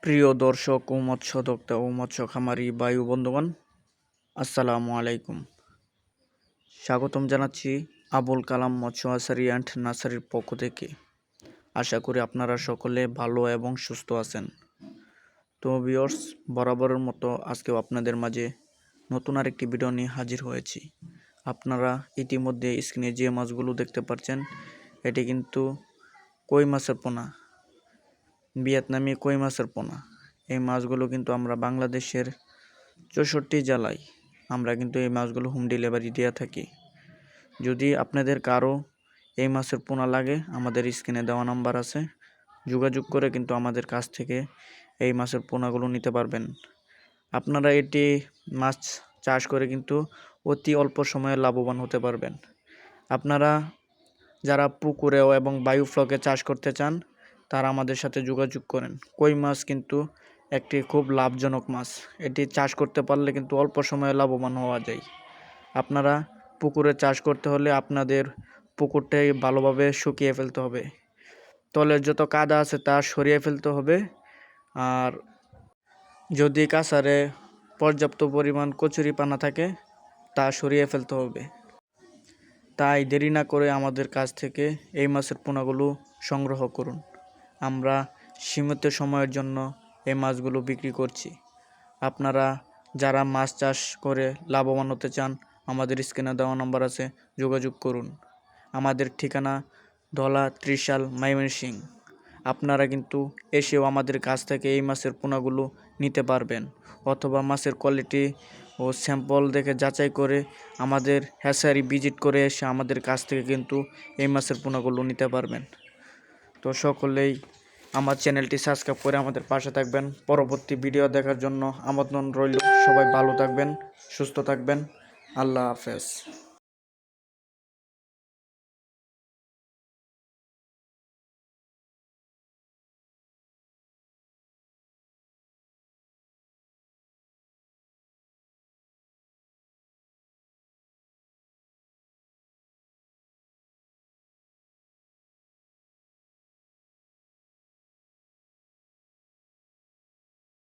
প্রিয় দর্শক ও মৎস্যোদ্যোক্তা ও মৎস্য খামারি বায়ু বন্ধুগণ, আসসালামু আলাইকুম। স্বাগতম জানাচ্ছি আবুল কালাম মৎস্য হ্যাচারি অ্যান্ড নার্সারির পক্ষ থেকে। আশা করি আপনারা সকলে ভালো এবং সুস্থ আছেন। তো ভিউয়ার্স, বরাবরের মতো আজকেও আপনাদের মাঝে নতুন আরেকটি ভিডিও নিয়ে হাজির হয়েছি। আপনারা ইতিমধ্যে স্ক্রিনে যে মাছগুলো দেখতে পাচ্ছেন, এটি কিন্তু কই মাছের পোনা, ভিয়েতনামি কই মাছের পোনা। এই মাছগুলো কিন্তু আমরা বাংলাদেশের 64 জেলায় আমরা কিন্তু এই মাছগুলো হোম ডেলিভারি দিয়ে থাকি। যদি আপনাদের কারো এই মাছের পোনা লাগে, আমাদের স্ক্রিনে দেওয়া নাম্বার আছে, যোগাযোগ করে কিন্তু আমাদের কাছ থেকে এই মাছের পোনাগুলো নিতে পারবেন। আপনারা এটি মাছ চাষ করে কিন্তু অতি অল্প সময়ে লাভবান হতে পারবেন। আপনারা যারা পুকুরেও এবং বায়োফ্লকে চাষ করতে চান, তারা আমাদের সাথে যোগাযোগ করেন। কই মাছ কিন্তু একটি খুব লাভজনক মাছ। এটি চাষ করতে পারলে কিন্তু অল্প সময়ে লাভবান হওয়া যায়। আপনারা পুকুরে চাষ করতে হলে আপনাদের পুকুরটাই ভালোভাবে শুকিয়ে ফেলতে হবে, তলের যত কাদা আছে তা সরিয়ে ফেলতে হবে। আর যদি কাছারে পর্যাপ্ত পরিমাণ কচুরিপানা থাকে, তা সরিয়ে ফেলতে হবে। তাই দেরি না করে আমাদের কাছ থেকে এই মাছের পোনাগুলো সংগ্রহ করুন। আমরা সীমিত সময়ের জন্য এই মাছগুলো বিক্রি করছি। আপনারা যারা মাছ চাষ করে লাভবান হতে চান, আমাদের স্ক্রিনে দেওয়া নাম্বার আছে, যোগাযোগ করুন। আমাদের ঠিকানা ধলা, ত্রিশাল, ময়মনসিংহ। আপনারা কিন্তু এসেও আমাদের কাছ থেকে এই মাছের পোনাগুলো নিতে পারবেন, অথবা মাছের কোয়ালিটি ও স্যাম্পল দেখে যাচাই করে আমাদের হ্যাচারি ভিজিট করে এসে আমাদের কাছ থেকে কিন্তু এই মাছের পোনাগুলো নিতে পারবেন। তো সকলেই আমার চ্যানেলটি সাবস্ক্রাইব করে আমাদের পাশে থাকবেন। পরবর্তী ভিডিও দেখার জন্য আমন্ত্রণ রইল। সবাই ভালো থাকবেন, সুস্থ থাকবেন। আল্লাহ হাফেজ।